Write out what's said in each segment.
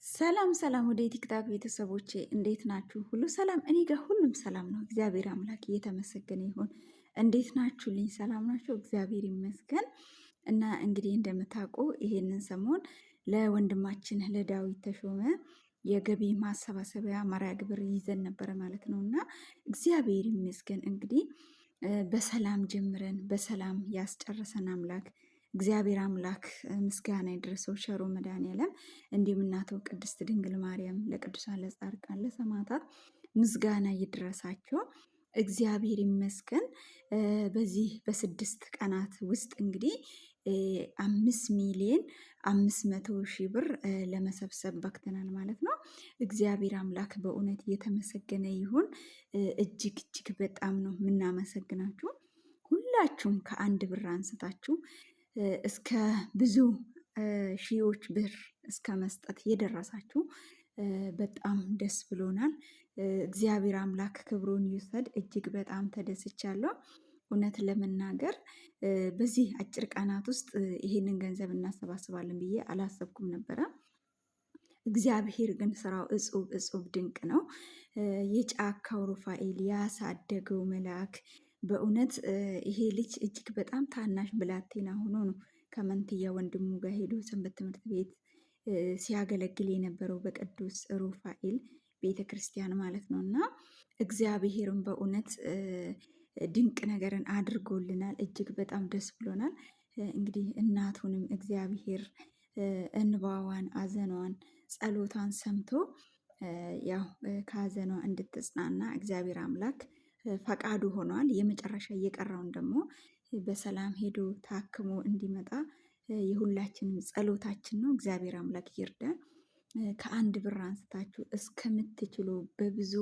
ሰላም ሰላም ወደ ቲክታክ ቤተሰቦቼ እንዴት ናችሁ? ሁሉ ሰላም? እኔ ጋር ሁሉም ሰላም ነው። እግዚአብሔር አምላክ እየተመሰገነ ይሁን። እንዴት ናችሁልኝ? ሰላም ናቸው? እግዚአብሔር ይመስገን። እና እንግዲህ እንደምታውቁ ይሄንን ሰሞን ለወንድማችን ለዳዊት ተሾመ የገቢ ማሰባሰቢያ መርሃ ግብር ይዘን ነበረ ማለት ነው። እና እግዚአብሔር ይመስገን እንግዲህ በሰላም ጀምረን በሰላም ያስጨረሰን አምላክ እግዚአብሔር አምላክ ምስጋና ይድረሰው። ሸሮ መድኃኔዓለም እንዲሁም እናቱ ቅድስት ድንግል ማርያም ለቅዱሳን ለጻድቃን ለሰማዕታት ምስጋና ይድረሳቸው። እግዚአብሔር ይመስገን። በዚህ በስድስት ቀናት ውስጥ እንግዲህ 5,500,000 ብር ለመሰብሰብ በክተናል ማለት ነው። እግዚአብሔር አምላክ በእውነት የተመሰገነ ይሁን። እጅግ እጅግ በጣም ነው የምናመሰግናችሁ። ሁላችሁም ከአንድ ብር አንስታችሁ እስከ ብዙ ሺዎች ብር እስከ መስጠት የደረሳችሁ በጣም ደስ ብሎናል። እግዚአብሔር አምላክ ክብሩን ይውሰድ። እጅግ በጣም ተደስቻለሁ። እውነት ለመናገር በዚህ አጭር ቀናት ውስጥ ይሄንን ገንዘብ እናሰባስባለን ብዬ አላሰብኩም ነበረ። እግዚአብሔር ግን ስራው እጹብ እጹብ ድንቅ ነው። የጫካው ሩፋኤል ያሳደገው መልአክ በእውነት ይሄ ልጅ እጅግ በጣም ታናሽ ብላቴና ሆኖ ነው ከመንትያ ወንድሙ ጋር ሄዶ ሰንበት ትምህርት ቤት ሲያገለግል የነበረው በቅዱስ ሩፋኤል ቤተ ክርስቲያን ማለት ነው። እና እግዚአብሔርም በእውነት ድንቅ ነገርን አድርጎልናል። እጅግ በጣም ደስ ብሎናል። እንግዲህ እናቱንም እግዚአብሔር እንባዋን፣ አዘኗን፣ ጸሎቷን ሰምቶ ያው ከሀዘኗ እንድትጽናና እግዚአብሔር አምላክ ፈቃዱ ሆኗል። የመጨረሻ እየቀረውን ደግሞ በሰላም ሄዶ ታክሞ እንዲመጣ የሁላችንም ጸሎታችን ነው። እግዚአብሔር አምላክ ይርዳን። ከአንድ ብር አንስታችሁ እስከምትችሉ በብዙ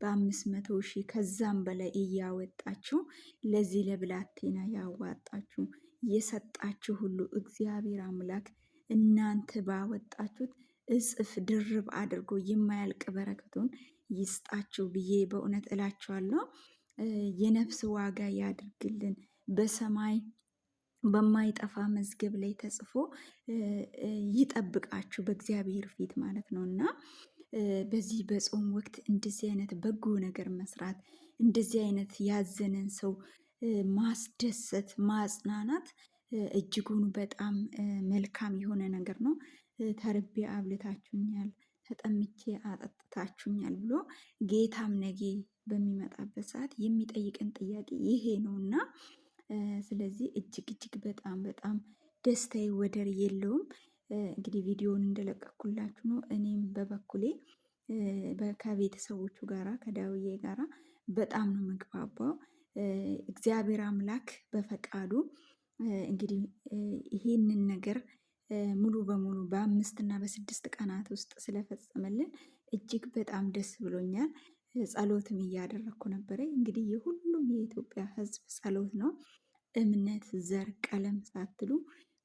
በ500,000 ከዛም በላይ እያወጣችሁ ለዚህ ለብላቴና ያዋጣችሁ የሰጣችሁ ሁሉ እግዚአብሔር አምላክ እናንተ ባወጣችሁት እጽፍ ድርብ አድርጎ የማያልቅ በረከቱን ይስጣችሁ ብዬ በእውነት እላችኋለሁ። የነፍስ ዋጋ ያድርግልን። በሰማይ በማይጠፋ መዝገብ ላይ ተጽፎ ይጠብቃችሁ በእግዚአብሔር ፊት ማለት ነው። እና በዚህ በጾም ወቅት እንደዚህ አይነት በጎ ነገር መስራት፣ እንደዚህ አይነት ያዘነን ሰው ማስደሰት፣ ማጽናናት እጅጉን በጣም መልካም የሆነ ነገር ነው። ተርቤ አብልታችሁኛል፣ ተጠምቼ አጠጥታችሁኛል ብሎ ጌታም ነገ በሚመጣበት ሰዓት የሚጠይቀን ጥያቄ ይሄ ነው እና ስለዚህ እጅግ እጅግ በጣም በጣም ደስታዬ ወደር የለውም። እንግዲህ ቪዲዮውን እንደለቀኩላችሁ ነው። እኔም በበኩሌ ከቤተሰቦቹ ጋራ ከዳውዬ ጋራ በጣም ነው ምግባባው። እግዚአብሔር አምላክ በፈቃዱ እንግዲህ ይሄንን ነገር ሙሉ በሙሉ በ5 እና በ6 ቀናት ውስጥ ስለፈጸመልን እጅግ በጣም ደስ ብሎኛል። ጸሎትም እያደረኩ ነበረ። እንግዲህ የሁሉም የኢትዮጵያ ሕዝብ ጸሎት ነው። እምነት፣ ዘር፣ ቀለም ሳትሉ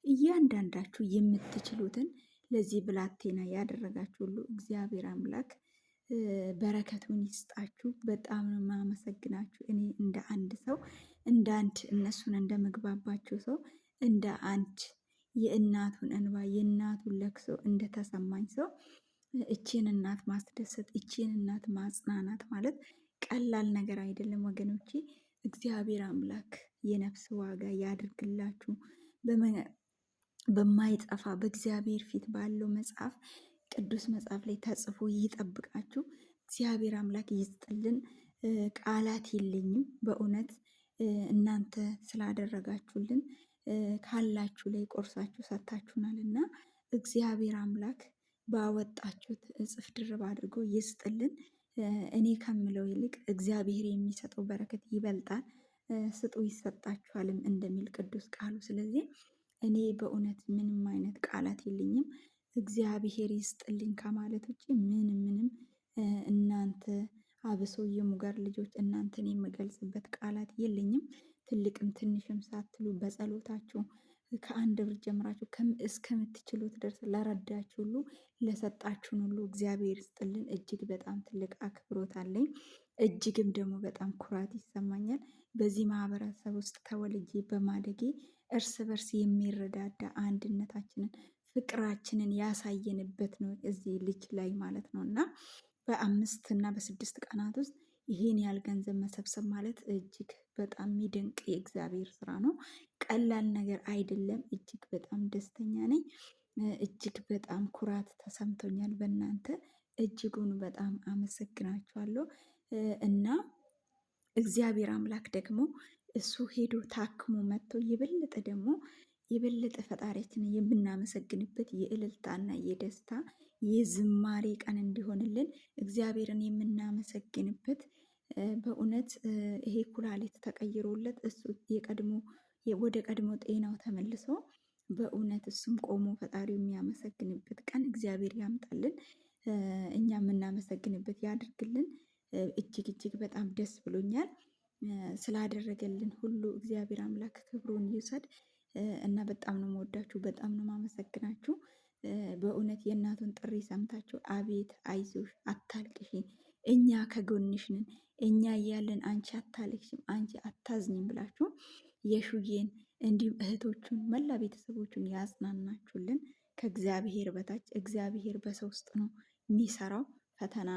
እያንዳንዳችሁ የምትችሉትን ለዚህ ብላቴና ያደረጋችሁ ሁሉ እግዚአብሔር አምላክ በረከቱን ይስጣችሁ። በጣም ነው የማመሰግናችሁ። እኔ እንደ አንድ ሰው እንደ አንድ እነሱን እንደ ምግባባቸው ሰው እንደ አንድ የእናቱን እንባ የእናቱን ለቅሶ እንደተሰማኝ ሰው እቺን እናት ማስደሰት እቺን እናት ማጽናናት ማለት ቀላል ነገር አይደለም ወገኖቼ። እግዚአብሔር አምላክ የነፍስ ዋጋ ያድርግላችሁ። በማይጠፋ በእግዚአብሔር ፊት ባለው መጽሐፍ ቅዱስ መጽሐፍ ላይ ተጽፎ ይጠብቃችሁ። እግዚአብሔር አምላክ ይስጥልን። ቃላት የለኝም በእውነት እናንተ ስላደረጋችሁልን ካላችሁ ላይ ቆርሳችሁ ሰጥታችሁናል እና እግዚአብሔር አምላክ ባወጣችሁት እጥፍ ድርብ አድርጎ ይስጥልን። እኔ ከምለው ይልቅ እግዚአብሔር የሚሰጠው በረከት ይበልጣል። ስጡ ይሰጣችኋልም እንደሚል ቅዱስ ቃሉ። ስለዚህ እኔ በእውነት ምንም አይነት ቃላት የለኝም። እግዚአብሔር ይስጥልኝ ከማለት ውጭ ምንም እናንተ አብሶ የሙጋር ልጆች እናንተን የምገልጽበት ቃላት የለኝም። ትልቅም ትንሽም ሳትሉ በጸሎታችሁ ከአንድ ብር ጀምራችሁ እስከምትችሉት ድረስ ለረዳችሁ ሁሉ ለሰጣችሁን ሁሉ እግዚአብሔር ይስጥልን። እጅግ በጣም ትልቅ አክብሮት አለኝ። እጅግም ደግሞ በጣም ኩራት ይሰማኛል። በዚህ ማህበረሰብ ውስጥ ተወልጄ በማደጌ እርስ በርስ የሚረዳዳ አንድነታችንን ፍቅራችንን ያሳየንበት ነው እዚህ ልጅ ላይ ማለት ነው። እና በ5 እና በ6 ቀናት ውስጥ ይህን ያህል ገንዘብ መሰብሰብ ማለት እጅግ በጣም የሚደንቅ የእግዚአብሔር ስራ ነው። ቀላል ነገር አይደለም። እጅግ በጣም ደስተኛ ነኝ። እጅግ በጣም ኩራት ተሰምቶኛል በእናንተ እጅጉን በጣም አመሰግናችኋለሁ። እና እግዚአብሔር አምላክ ደግሞ እሱ ሄዶ ታክሞ መጥቶ የበለጠ ደግሞ የበለጠ ፈጣሪያችንን የምናመሰግንበት የእልልታና የደስታ የዝማሬ ቀን እንዲሆንልን እግዚአብሔርን የምናመሰግንበት በእውነት ይሄ ኩላሊት ተቀይሮለት እሱ ወደ ቀድሞ ጤናው ተመልሶ በእውነት እሱም ቆሞ ፈጣሪው የሚያመሰግንበት ቀን እግዚአብሔር ያምጣልን። እኛ የምናመሰግንበት ያድርግልን። እጅግ እጅግ በጣም ደስ ብሎኛል። ስላደረገልን ሁሉ እግዚአብሔር አምላክ ክብሩን ይውሰድ። እና በጣም ነው የምወዳችሁ፣ በጣም ነው የማመሰግናችሁ። በእውነት የእናቱን ጥሪ ሰምታችሁ አቤት አይዞሽ፣ አታልቅሺ፣ እኛ ከጎንሽ ነን፣ እኛ እያለን አንቺ አታልቅሽም፣ አንቺ አታዝኝም ብላችሁ የሹዬን እንዲሁም እህቶቹን መላ ቤተሰቦቹን ያጽናናችሁልን ከእግዚአብሔር በታች እግዚአብሔር በሰው ውስጥ ነው የሚሰራው። ፈተና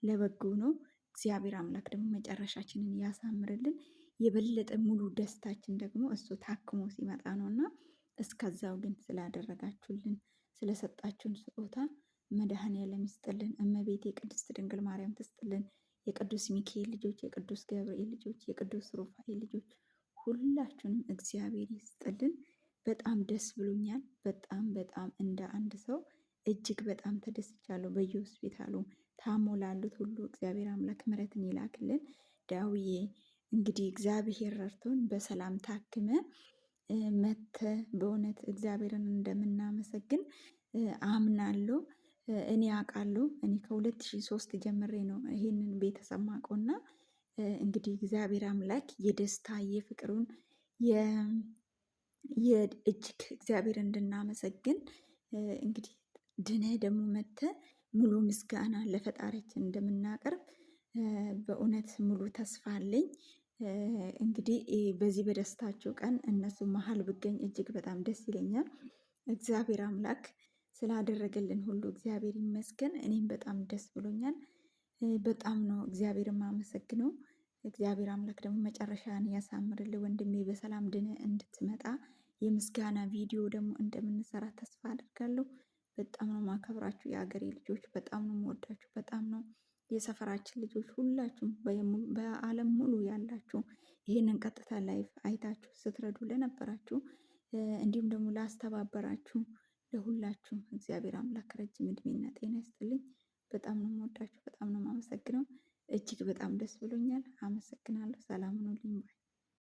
ለበጎ ነው። እግዚአብሔር አምላክ ደግሞ መጨረሻችንን ያሳምርልን። የበለጠ ሙሉ ደስታችን ደግሞ እሱ ታክሞ ሲመጣ ነው እና እስከዛው ግን ስላደረጋችሁልን ስለሰጣችሁን ስጦታ መድኃኔዓለም ይስጥልን። እመቤቴ ቅድስት ድንግል ማርያም ትስጥልን። የቅዱስ ሚካኤል ልጆች፣ የቅዱስ ገብርኤል ልጆች፣ የቅዱስ ሩፋኤል ልጆች ሁላችሁንም እግዚአብሔር ይስጥልን። በጣም ደስ ብሎኛል። በጣም በጣም እንደ አንድ ሰው እጅግ በጣም ተደስቻለሁ። በየሆስፒታሉ ታሞ ላሉት ሁሉ እግዚአብሔር አምላክ ምሕረትን ይላክልን። ዳውዬ እንግዲህ እግዚአብሔር ረድቶን በሰላም ታክመ መተ በእውነት እግዚአብሔርን እንደምናመሰግን አምናለሁ። እኔ አውቃለሁ። እኔ ከ2003 ጀምሬ ነው ይሄንን ቤተሰብ ማውቀውና እንግዲህ እግዚአብሔር አምላክ የደስታ የፍቅሩን የእጅግ እግዚአብሔር እንድናመሰግን እንግዲህ ድነ ደግሞ መተ ሙሉ ምስጋና ለፈጣሪያችን እንደምናቀርብ በእውነት ሙሉ ተስፋ አለኝ። እንግዲህ በዚህ በደስታቸው ቀን እነሱ መሀል ብገኝ እጅግ በጣም ደስ ይለኛል። እግዚአብሔር አምላክ ስላደረገልን ሁሉ እግዚአብሔር ይመስገን። እኔም በጣም ደስ ብሎኛል። በጣም ነው እግዚአብሔር የማመሰግነው። እግዚአብሔር አምላክ ደግሞ መጨረሻን ያሳምርልህ ወንድሜ። በሰላም ድነ እንድትመጣ የምስጋና ቪዲዮ ደግሞ እንደምንሰራ ተስፋ አድርጋለሁ። በጣም ነው ማከብራችሁ የሀገሬ ልጆች፣ በጣም ነው የምወዳችሁ፣ በጣም ነው የሰፈራችን ልጆች ሁላችሁም በዓለም ሙሉ ያላችሁ ይህንን ቀጥታ ላይፍ አይታችሁ ስትረዱ ለነበራችሁ እንዲሁም ደግሞ ላስተባበራችሁ ለሁላችሁም እግዚአብሔር አምላክ ረጅም እድሜና ጤና ይስጥልኝ። በጣም ነው የምወዳችሁ፣ በጣም ነው የማመሰግነው። እጅግ በጣም ደስ ብሎኛል። አመሰግናለሁ። ሰላም ሁኑልኝ ባይ